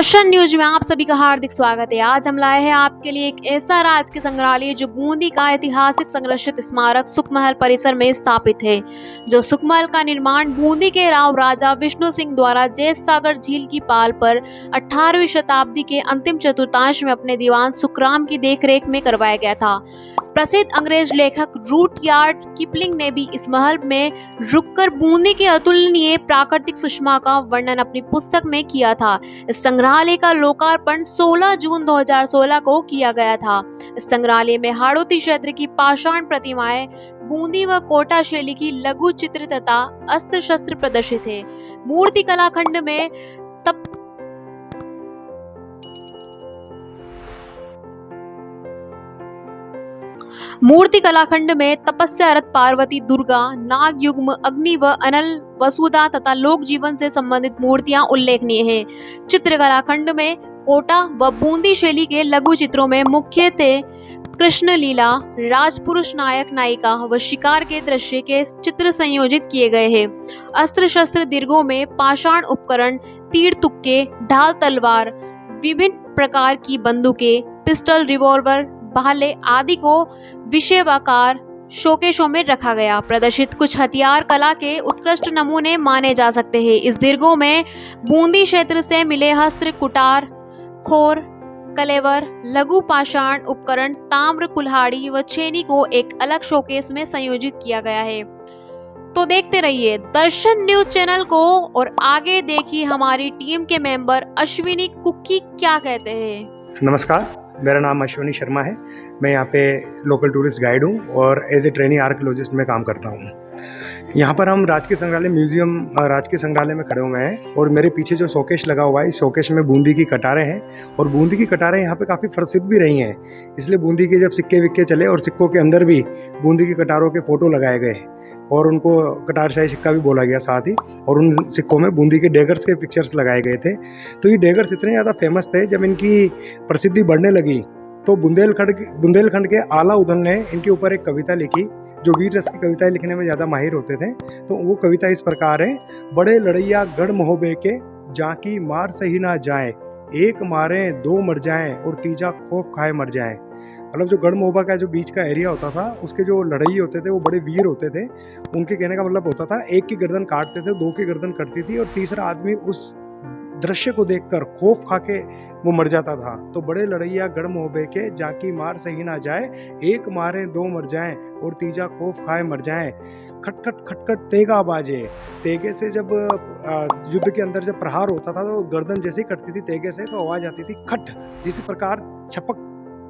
दर्शन news में आप सभी का हार्दिक स्वागत है। आज हम लाए हैं आपके लिए एक ऐसा राजकीय संग्रहालय जो बूंदी का ऐतिहासिक संरक्षित स्मारक सुखमहल परिसर में स्थापित है। जो सुखमहल का निर्माण बूंदी के राव राजा विष्णु सिंह द्वारा जैत सागर झील की पाल पर 18वीं शताब्दी के अंतिम चतुर्थांश में अपने दीवान सुखराम की देखरेख में करवाया गया था। प्रसिद्ध अंग्रेज लेखक रुडयार्ड किपलिंग ने भी इस महल में रुककर बूंदी की अतुलनीय प्राकृतिक सुषमा का वर्णन अपनी पुस्तक में किया था। इस संग्रहालय का लोकार्पण 16 जून 2016 को किया गया था। इस संग्रहालय में हाड़ौती क्षेत्र की पाषाण प्रतिमाएं, बूंदी व कोटा शैली की लघु चित्र तथा अस्त्र शस्त्र प्रदर्शित है। मूर्ति कलाखंड में मूर्ति कलाखंड में तपस्यारत पार्वती, दुर्गा, नाग युग्म, अग्नि व अनल, वसुधा तथा लोक जीवन से संबंधित मूर्तियां उल्लेखनीय हैं। चित्रकला खंड में कोटा व बूंदी शैली के लघु चित्रों में मुख्य थे कृष्ण लीला, राजपुरुष नायक नायिका व शिकार के दृश्य के चित्र संयोजित किए गए हैं। अस्त्र शस्त्र दीर्घों में पाषाण उपकरण, तीर तुक्के, ढाल तलवार, विभिन्न प्रकार की बंदूकें, पिस्टल, रिवॉल्वर, भाले आदि को विषयाकार शोकेशों में रखा गया। प्रदर्शित कुछ हथियार कला के उत्कृष्ट नमूने माने जा सकते हैं। इस दीर्घों में बूंदी क्षेत्र से मिले हस्त्र, कुटार, खोर, कलेवर, लघु पाषाण उपकरण, ताम्र, कुल्हाड़ी व छेनी को एक अलग शोकेस में संयोजित किया गया है। तो देखते रहिए दर्शन न्यूज चैनल को और आगे देखिए हमारी टीम के मेंबर अश्विनी कुक्की क्या कहते हैं। नमस्कार, मेरा नाम अश्विनी शर्मा है। मैं यहाँ पे लोकल टूरिस्ट गाइड हूँ और एज ए ट्रेनी आर्कियोलॉजिस्ट में काम करता हूँ। यहाँ पर हम राजकीय संग्रहालय में खड़े हुए हैं और मेरे पीछे जो शोकेश लगा हुआ है, इस शोकेश में बूंदी की कटारें हैं और बूंदी की कटारें यहाँ पे काफ़ी प्रसिद्ध भी रही हैं। इसलिए बूंदी के जब सिक्के विक्के चले और सिक्कों के अंदर भी बूंदी की कटारों के फ़ोटो लगाए गए और उनको कटारशाही सिक्का भी बोला गया साथ ही, और उन सिक्कों में बूंदी के डेगर्स के पिक्चर्स लगाए गए थे। तो ये डेगर्स इतने ज़्यादा फेमस थे, जब इनकी प्रसिद्धि बढ़ने लगी तो बुंदेलखंड के आला उदल ने इनके ऊपर एक कविता लिखी, जो वीर रस की कविताएं लिखने में ज़्यादा माहिर होते थे। तो वो कविता इस प्रकार है: बड़े लड़ैया गढ़ महोबे के, जाकी मार सही ना जाए, एक मारे दो मर जाएं और तीजा खौफ खाए मर जाएं। मतलब जो गढ़ महोबा का जो बीच का एरिया होता था, उसके जो लड़ाई होते थे वो बड़े वीर होते थे। उनके कहने का मतलब होता था एक की गर्दन काटते थे, दो की गर्दन कटती थी और तीसरा आदमी उस दृश्य को देखकर खौफ खा के वो मर जाता था। तो बड़े लड़ैया गढ़ महोबे के, जाकी मार सही ना जाए, एक मारे दो मर जाएं और तीजा खौफ खाए मर जाएं। खटखट खटखट तेगा बाजे, तेगे से जब युद्ध के अंदर जब प्रहार होता था तो गर्दन जैसे ही कटती थी तेगे से तो आवाज आती थी खट, जिस प्रकार छपक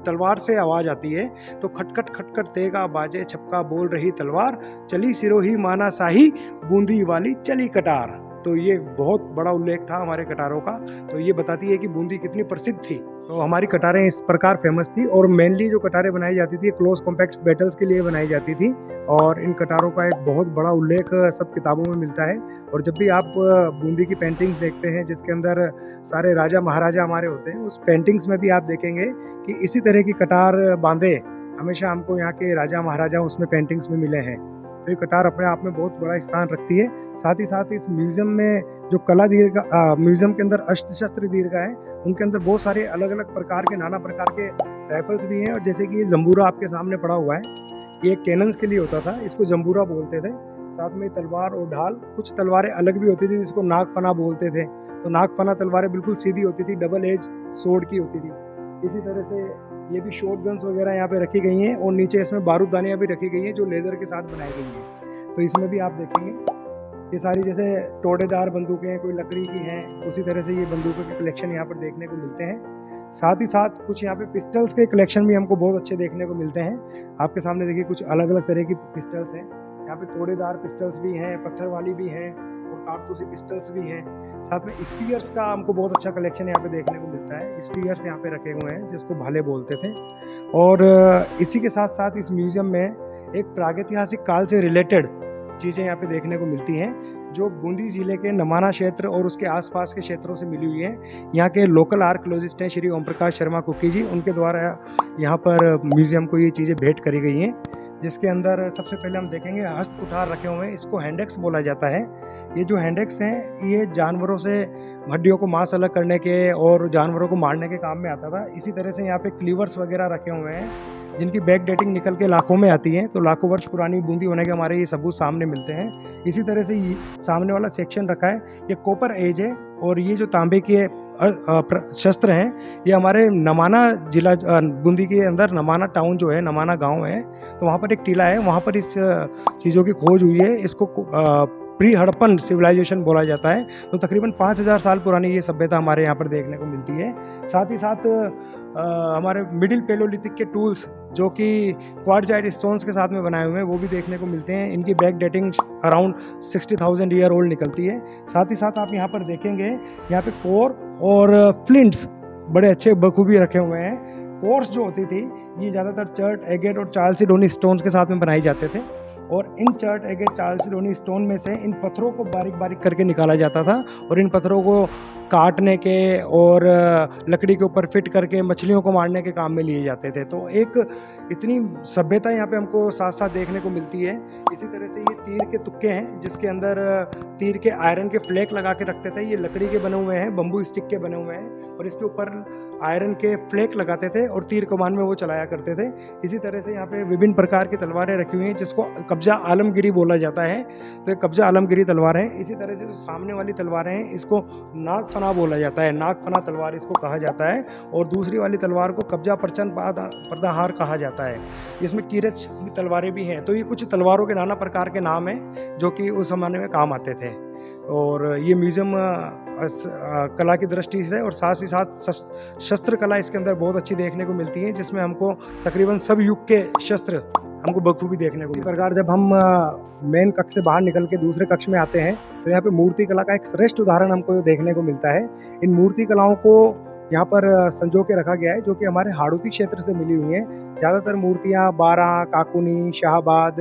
तलवार से आवाज आती है। तो खटखट खटखट तेगा बाजे, छपका बोल रही तलवार, चली सिरोही माना साही, बूंदी वाली चली कटार। तो ये बहुत बड़ा उल्लेख था हमारे कटारों का। तो ये बताती है कि बूंदी कितनी प्रसिद्ध थी। तो हमारी कटारें इस प्रकार फेमस थी और मेनली जो कटारें बनाई जाती थी क्लोज कॉम्पैक्ट बैटल्स के लिए बनाई जाती थी और इन कटारों का एक बहुत बड़ा उल्लेख सब किताबों में मिलता है। और जब भी आप बूंदी की पेंटिंग्स देखते हैं जिसके अंदर सारे राजा महाराजा हमारे होते हैं, उस पेंटिंग्स में भी आप देखेंगे कि इसी तरह की कटार बांधे हमेशा हमको यहाँ के राजा महाराजा उसमें पेंटिंग्स में मिले हैं। तो ये कटार अपने आप में बहुत बड़ा स्थान रखती है। साथ ही साथ इस म्यूजियम में जो कला दीर्घा म्यूजियम के अंदर अस्त्र शस्त्र दीर्घा है, उनके अंदर बहुत सारे अलग अलग प्रकार के नाना प्रकार के राइफल्स भी हैं। और जैसे कि ये जंबूरा आपके सामने पड़ा हुआ है, ये कैनन्स के लिए होता था, इसको जंबूरा बोलते थे। साथ में तलवार और ढाल, कुछ तलवारें अलग भी होती थी जिसको नागफना बोलते थे। तो नागफना तलवारें बिल्कुल सीधी होती थी, डबल एज सोर्ड की होती थी। इसी तरह से ये भी शॉर्ट गन्स वगैरह यहाँ पे रखी गई हैं और नीचे इसमें बारूदानियाँ भी रखी गई हैं जो लेदर के साथ बनाई गई हैं। तो इसमें भी आप देखेंगे ये सारी जैसे टोडेदार बंदूकें कोई लकड़ी की हैं, उसी तरह से ये बंदूकों के कलेक्शन यहाँ पर देखने को मिलते हैं। साथ ही साथ कुछ यहाँ पे पिस्टल्स के कलेक्शन भी हमको बहुत अच्छे देखने को मिलते हैं। आपके सामने देखिए कुछ अलग अलग तरह की पिस्टल्स हैं। यहाँ पे तोड़ेदार पिस्टल्स भी हैं, पत्थर वाली भी हैं और कारतूसी पिस्टल्स भी हैं। साथ में स्पीयर्स का हमको बहुत अच्छा कलेक्शन यहाँ पे देखने को मिलता है। स्पीयर्स यहाँ पे रखे हुए हैं जिसको भाले बोलते थे। और इसी के साथ साथ इस म्यूजियम में एक प्रागैतिहासिक काल से रिलेटेड चीज़ें यहाँ पे देखने को मिलती हैं जो बूंदी ज़िले के नमाना क्षेत्र और उसके आसपास के क्षेत्रों से मिली हुई हैं। यहाँ के लोकल आर्कियोलॉजिस्ट हैं श्री ओम प्रकाश शर्मा कुक्की जी, उनके द्वारा यहाँ पर म्यूज़ियम को ये चीज़ें भेंट करी गई हैं। जिसके अंदर सबसे पहले हम देखेंगे हस्त कुठार रखे हुए हैं, इसको हैंडेक्स बोला जाता है। ये जो हैंडेक्स हैं ये जानवरों से हड्डियों को मांस अलग करने के और जानवरों को मारने के काम में आता था। इसी तरह से यहाँ पे क्लीवर्स वगैरह रखे हुए हैं जिनकी बैक डेटिंग निकल के लाखों में आती है, तो लाखों वर्ष पुरानी बूंदी होने के हमारे ये सबूत सामने मिलते हैं। इसी तरह से सामने वाला सेक्शन रखा है, ये कॉपर एज है, और ये जो तांबे के शस्त्र हैं ये हमारे नमाना जिला बूंदी के अंदर नमाना टाउन जो है, नमाना गांव है, तो वहाँ पर एक टीला है, वहाँ पर इस चीज़ों की खोज हुई है। इसको प्री हड़प्पन सिविलाइजेशन बोला जाता है। तो तकरीबन 5000 साल पुरानी ये सभ्यता हमारे यहाँ पर देखने को मिलती है। साथ ही साथ हमारे मिडिल पेलोलिथिक के टूल्स जो कि क्वार्टजाइट स्टोन्स के साथ में बनाए हुए हैं वो भी देखने को मिलते हैं। इनकी back dating around 60,000 year old निकलती है। साथ ही साथ आप यहाँ पर देखेंगे यहाँ पे कोर और फ्लिंट्स बड़े अच्छे बखूबी रखे हुए हैं। कोर्स जो होती थी ये ज़्यादातर चर्ट, एगेट और चालसीडोनी स्टोन्स के साथ में बनाए जाते थे, और इन चर्ट, एगेट, चालसीडोनी स्टोन में से इन पत्थरों को बारीक बारीक करके निकाला जाता था और इन पत्थरों को काटने के और लकड़ी के ऊपर फिट करके मछलियों को मारने के काम में लिए जाते थे। तो एक इतनी सभ्यता यहाँ पे हमको साथ साथ देखने को मिलती है। इसी तरह से ये तीर के तुक्के हैं जिसके अंदर तीर के आयरन के फ्लेक लगा के रखते थे। ये लकड़ी के बने हुए हैं, बम्बू स्टिक के बने हुए हैं, और इसके ऊपर आयरन के फ्लेक लगाते थे और तीर कमान में वो चलाया करते थे। इसी तरह से यहाँ पे विभिन्न प्रकार की तलवारें रखी हुई हैं जिसको कब्जा आलमगिरी बोला जाता है, तो ये कब्जा आलमगिरी तलवार है। इसी तरह से जो सामने वाली तलवारें हैं इसको नागफना बोला जाता है, नागफना तलवार इसको कहा जाता है, और दूसरी वाली तलवार को कब्जा परचन पर्दाहार कहा जाता है। इसमें कीरच तलवारें भी हैं। तो ये कुछ तलवारों के नाना प्रकार के नाम हैं जो कि उस ज़माने में काम आते थे। और ये म्यूज़ियम कला की दृष्टि से और साथ ही साथ शस्त्र कला इसके अंदर बहुत अच्छी देखने को मिलती है, जिसमें हमको तकरीबन सब युग के शस्त्र हमको बखूबी देखने को। इसी प्रकार जब हम मेन कक्ष से बाहर निकल के दूसरे कक्ष में आते हैं तो यहाँ पे मूर्ति कला का एक श्रेष्ठ उदाहरण हमको देखने को मिलता है। इन मूर्ति कलाओं को यहाँ पर संजो के रखा गया है जो कि हमारे हाड़ौती क्षेत्र से मिली हुई हैं। ज़्यादातर मूर्तियाँ बारा, काकुनी, शाहबाद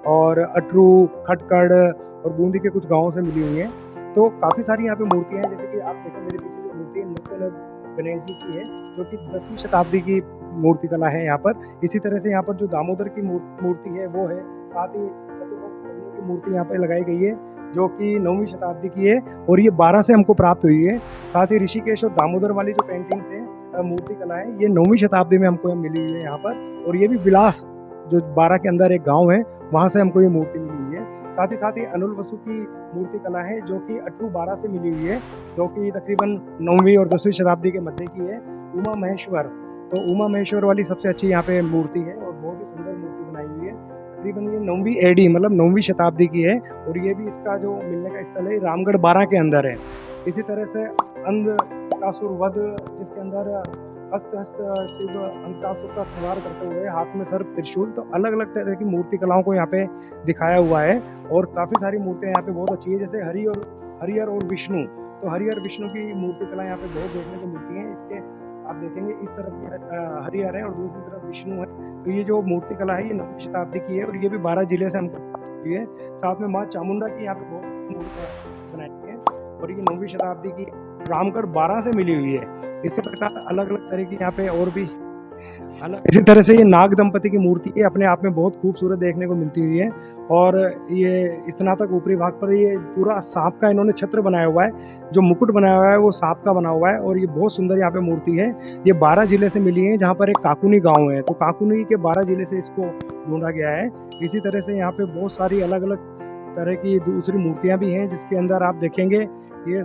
और अटरू, खटकड़ और बूंदी के कुछ गाँवों से मिली हुई हैं। तो काफ़ी सारी यहाँ पे मूर्तियाँ हैं, जैसे कि आप देखें मेरे पीछे जो मूर्ति है नृत्यनंद गणेश जी की है जो कि 10वीं शताब्दी की मूर्ति कला है यहाँ पर। इसी तरह से यहाँ पर जो दामोदर की मूर्ति है वो है, साथ ही चतुर्भुज की मूर्ति यहाँ पर लगाई गई है जो कि 9वीं शताब्दी की है और ये 12 से हमको प्राप्त हुई है। साथ ही ऋषिकेश और दामोदर वाली जो पेंटिंग्स है, मूर्ति कला है, ये 9वीं शताब्दी में हमको मिली हुई है यहाँ पर। और ये भी विलास जो 12 के अंदर एक गाँव है वहाँ से हमको ये मूर्ति मिली हुई है। साथ ही अनुल वसु की मूर्ति कला है जो कि अटरू 12 से मिली हुई है, जो कि तकरीबन 9वीं और 10वीं शताब्दी के मध्य की है। उमा महेश्वर, तो उमा महेश्वर वाली सबसे अच्छी यहाँ पे मूर्ति है और बहुत ही सुंदर मूर्ति बनाई हुई है। तकरीबन ये 9वीं AD मतलब 9वीं शताब्दी की है और ये भी इसका जो मिलने का स्थल है रामगढ़ 12 के अंदर है। इसी तरह से अंधकासुर वध, जिसके अंदर हस्त शिव अंधकासुर का संहार करते हुए हाथ में सर्प त्रिशूल, तो अलग अलग तरह की मूर्ति कलाओं को यहाँ पे दिखाया हुआ है और काफ़ी सारी मूर्तियाँ यहाँ पे बहुत अच्छी है। जैसे हरिहर और विष्णु, तो हरिहर विष्णु की मूर्ति कला यहाँ पे बहुत देखने को मिलती है। इसके आप देखेंगे इस तरफ हरिहर है और दूसरी तरफ विष्णु है। तो ये जो मूर्ति कला है ये 9वीं शताब्दी की है और ये भी 12 जिले से हमको प्राप्त हुई है। साथ में माँ चामुंडा की यहाँ पे बहुत मूर्ति बनाई है और ये 9वीं शताब्दी की रामगढ़ 12 से मिली हुई है। इसी प्रकार अलग अलग तरह की यहाँ पे और भी अलग। इसी तरह से ये नाग दंपति की मूर्ति है, अपने आप में बहुत खूबसूरत देखने को मिलती हुई है और ये स्नातक ऊपरी भाग पर ये पूरा सांप का इन्होंने छत्र बनाया हुआ है, जो मुकुट बनाया हुआ है वो सांप का बना हुआ है और ये बहुत सुंदर यहाँ पे मूर्ति है। ये 12 जिले से मिली है, जहाँ पर एक काकुनी गाँव है, तो काकुनी के 12 जिले से इसको ढूंढा गया है। इसी तरह से यहाँ पे बहुत सारी अलग अलग तरह की दूसरी मूर्तियाँ भी हैं, जिसके अंदर आप देखेंगे ये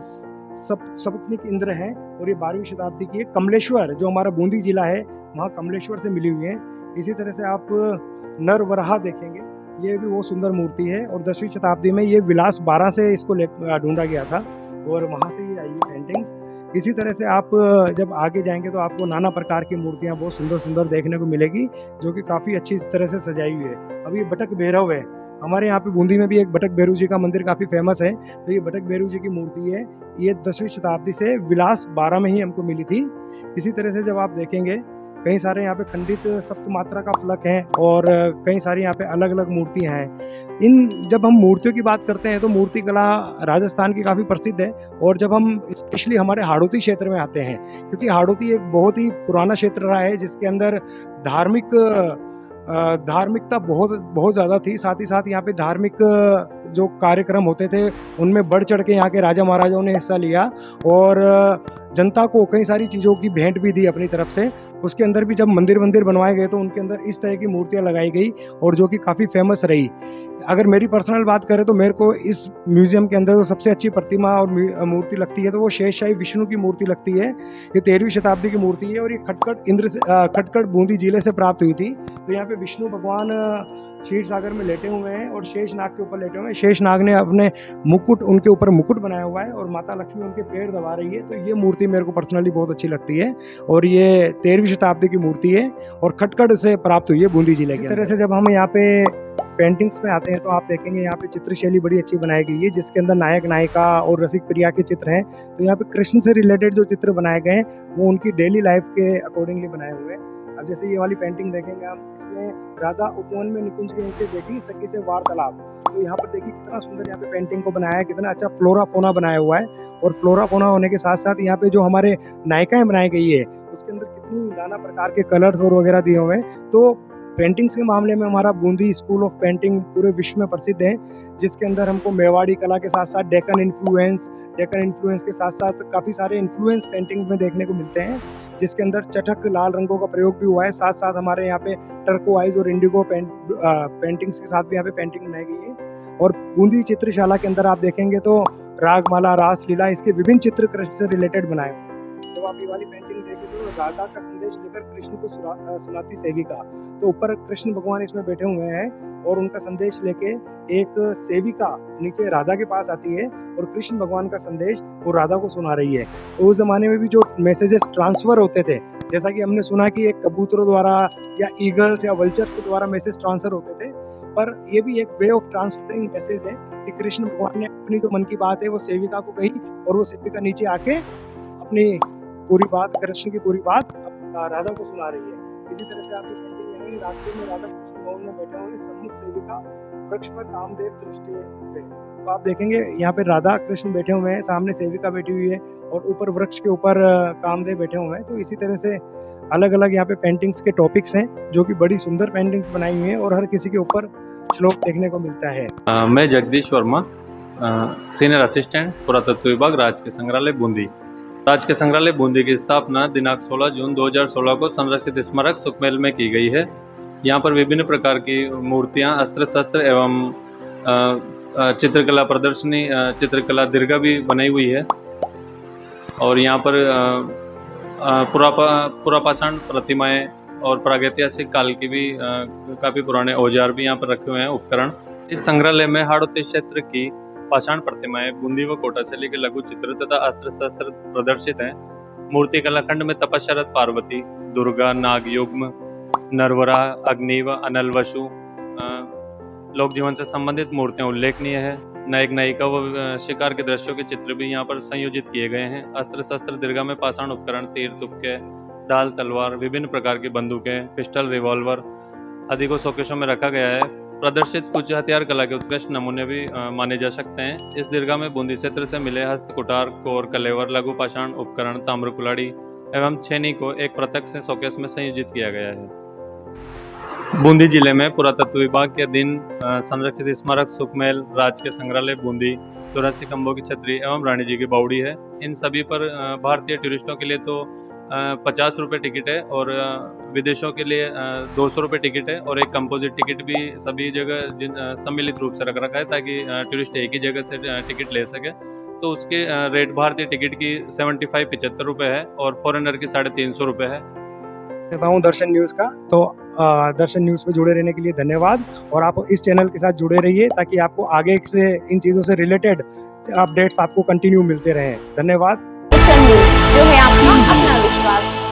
सप्तनिक इंद्र है और ये 12वीं शताब्दी की है। कमलेश्वर जो हमारा बूंदी जिला है वहाँ कमलेश्वर से मिली हुई है। इसी तरह से आप नरवराह देखेंगे, ये भी बहुत सुंदर मूर्ति है और 10वीं शताब्दी में ये विलास 12 से इसको ढूंढा गया था और वहाँ से ये आई है पेंटिंग्स। इसी तरह से आप जब आगे जाएंगे तो आपको नाना प्रकार की मूर्तियाँ बहुत सुंदर सुंदर देखने को मिलेगी, जो कि काफ़ी अच्छी तरह से सजाई हुई है। अभी बटक भैरव है, हमारे यहाँ पे बूंदी में भी एक बटक भैरव जी का मंदिर काफ़ी फेमस है, तो ये बटक भैरव जी की मूर्ति है। ये 10वीं शताब्दी से विलास 12 में ही हमको मिली थी। इसी तरह से जब आप देखेंगे कई सारे यहाँ पे खंडित सप्तमात्रा का फलक है और कई सारी यहाँ पे अलग अलग मूर्तियाँ हैं। जब हम मूर्तियों की बात करते हैं तो मूर्ति कला राजस्थान की काफ़ी प्रसिद्ध है और जब हम स्पेशली हमारे हाड़ौती क्षेत्र में आते हैं, क्योंकि हाड़ौती एक बहुत ही पुराना क्षेत्र रहा है जिसके अंदर धार्मिक धार्मिकता बहुत बहुत ज़्यादा थी। साथ ही साथ यहाँ पे धार्मिक जो कार्यक्रम होते थे उनमें बढ़ चढ़ के यहाँ के राजा महाराजाओं ने हिस्सा लिया और जनता को कई सारी चीज़ों की भेंट भी दी अपनी तरफ से। उसके अंदर भी जब मंदिर बनवाए गए तो उनके अंदर इस तरह की मूर्तियाँ लगाई गई और जो कि काफ़ी फेमस रही। अगर मेरी पर्सनल बात करें तो मेरे को इस म्यूज़ियम के अंदर जो सबसे अच्छी प्रतिमा और मूर्ति लगती है तो वो शेषशाही विष्णु की मूर्ति लगती है। ये 13वीं शताब्दी की मूर्ति है और ये खटकड़ बूंदी जिले से प्राप्त हुई थी। तो यहाँ पे विष्णु भगवान क्षीर सागर में लेटे हुए हैं और शेष नाग के ऊपर लेटे हुए हैं। शेष नाग ने अपने उनके ऊपर मुकुट बनाया हुआ है और माता लक्ष्मी उनके पैर दबा रही है। तो ये मूर्ति मेरे को पर्सनली बहुत अच्छी लगती है और ये 13वीं शताब्दी की मूर्ति है और खटकड़ से प्राप्त हुई है बूंदी जिले की। इस तरह से जब हम यहाँ पे पेंटिंग्स में आते हैं तो आप देखेंगे यहाँ पे चित्रशैली बड़ी अच्छी बनाई गई है जिसके अंदर नायक नायिका और रसिक प्रिया के चित्र हैं। तो यहाँ पे कृष्ण से रिलेटेड जो चित्र बनाए गए हैं वो उनकी डेली लाइफ के अकॉर्डिंगली बनाए हुए हैं। अब जैसे ये वाली पेंटिंग देखेंगे हम, इसमें राधा उपवन में निकुंज के नीचे बैठी सखी से वार्तालाप। तो यहाँ पर देखिए कितना सुंदर यहाँ पे पेंटिंग को बनाया है, कितना अच्छा फ्लोरा फोना बनाया हुआ है। और फ्लोरा फोना होने के साथ साथ यहाँ पे जो हमारे नायिकाएं बनाई गई है उसके अंदर कितनी नाना प्रकार के कलर्स और वगैरह दिए हुए हैं। तो पेंटिंग्स के मामले में हमारा बूंदी स्कूल ऑफ पेंटिंग पूरे विश्व में प्रसिद्ध है, जिसके अंदर हमको मेवाड़ी कला के साथ साथ डेक्कन इन्फ्लुएंस के साथ साथ काफ़ी सारे इन्फ्लुएंस पेंटिंग में देखने को मिलते हैं, जिसके अंदर चटक लाल रंगों का प्रयोग भी हुआ है। साथ साथ हमारे यहाँ पे टर्कोआइज और इंडिगो पेंटिंग्स के साथ भी यहाँ पे पेंटिंग बनाई गई है। और बूंदी चित्रशाला के अंदर आप देखेंगे तो रागमाला, रासलीला, इसके विभिन्न चित्र कृष्ण से रिलेटेड बनाए। जब आप ये वाली पेंटिंग देखें तो राधा का संदेश लेकर कृष्ण को सुनाती सेविका। तो ऊपर कृष्ण भगवान इसमें बैठे हुए हैं और उनका संदेश लेके एक सेविका नीचे राधा के पास आती है और कृष्ण भगवान का संदेश वो राधा को सुना रही है। तो उस जमाने में भी जो मैसेजेस ट्रांसफर होते थे, जैसा कि हमने सुना कि एक कबूतरों द्वारा या ईगल्स या वल्चर्स के द्वारा मैसेज ट्रांसफर होते थे, पर ये भी एक वे ऑफ ट्रांसफरिंग मैसेज है कि कृष्ण भगवान ने अपनी जो मन की बात है वो सेविका को कही और वो सेविका नीचे आके अपनी पूरी बात, कृष्ण की पूरी बात राधा को सुना रही है। इसी तरह से आपकी पेंटिंग है, रास्ते में राधा कृष्ण भवन में बैठे हुए, सम्मुख सेविका वृक्ष पर कामदेव दृष्टि पे। तो आप देखेंगे यहाँ पे राधा कृष्ण बैठे हुए हैं, सामने सेविका बैठी हुई है और ऊपर वृक्ष के ऊपर कामदेव बैठे हुए हैं। तो इसी तरह से अलग अलग यहाँ पे पेंटिंग्स के टॉपिक्स हैं जो कि बड़ी सुंदर पेंटिंग्स बनाई हुई हैं और हर किसी के ऊपर श्लोक देखने को मिलता है। मैं जगदीश वर्मा, सीनियर असिस्टेंट पुरातत्व विभाग, राजकीय संग्रहालय बूंदी। राजकीय संग्रहालय बूंदी की स्थापना दिनांक 16 जून 2016 को संरक्षित स्मारक सुकमेल में की गई है। यहाँ पर विभिन्न प्रकार की मूर्तियाँ, अस्त्र शस्त्र एवं चित्रकला प्रदर्शनी, चित्रकला दीर्घा भी बनाई हुई है। और यहाँ पर पुरापाषाण प्रतिमाएँ और प्रागैतिहासिक काल की भी काफ़ी पुराने औजार भी यहाँ पर रखे हुए हैं, उपकरण। इस संग्रहालय में हाड़ौती क्षेत्र की पाषाण प्रतिमाएं, बूंदी व कोटा शैली के लघु चित्र तथा अस्त्र शस्त्र प्रदर्शित हैं। मूर्ति कलाखंड में तपस्यारत पार्वती, दुर्गा, नाग युग्म, नरवरा, अग्नि व अनल वसु लोक जीवन से संबंधित मूर्तियां उल्लेखनीय है। नायक नायिका व शिकार के दृश्यों के चित्र भी यहाँ पर संयोजित किए गए हैं। अस्त्र शस्त्र दीर्घा में पाषाण उपकरण, तीर, तुपके, ढाल, तलवार, विभिन्न प्रकार की बंदूकें, पिस्टल, रिवॉल्वर आदि को शोकेशों में रखा गया है। प्रदर्शित कुछ हथियार कला के उत्कृष्ट नमूने भी माने जा सकते हैं। इस दीर्घा में बूंदी क्षेत्र से मिले हस्त, कुटार, कोर, कलेवर, लघु पाषाण उपकरण, ताम्र कुलाड़ी एवं छेनी को एक पृथक से शोकेस में संयोजित किया गया है। बूंदी जिले में पुरातत्व विभाग के अधीन संरक्षित स्मारक सुकमेल, राजकीय संग्रहालय बूंदी, 84 खंभों की छतरी एवं रानी जी की बावड़ी है। इन सभी पर भारतीय टूरिस्टों के लिए तो 50 रुपये टिकट है और विदेशों के लिए 200 रुपये टिकट है और एक कंपोजिट टिकट भी सभी जगह सम्मिलित रूप से रख रखा है ताकि टूरिस्ट एक ही जगह से टिकट ले सके। तो उसके रेट भारतीय टिकट की 75 रुपये है और फॉरेनर की 350 रुपये है। बताऊँ दर्शन न्यूज़ का, तो दर्शन न्यूज़ पे जुड़े रहने के लिए धन्यवाद और आप इस चैनल के साथ जुड़े रहिए ताकि आपको आगे से इन चीज़ों से रिलेटेड अपडेट्स आपको कंटिन्यू मिलते रहें। धन्यवाद। दर्शन न्यूज़, जो है आपका अपना विश्वास।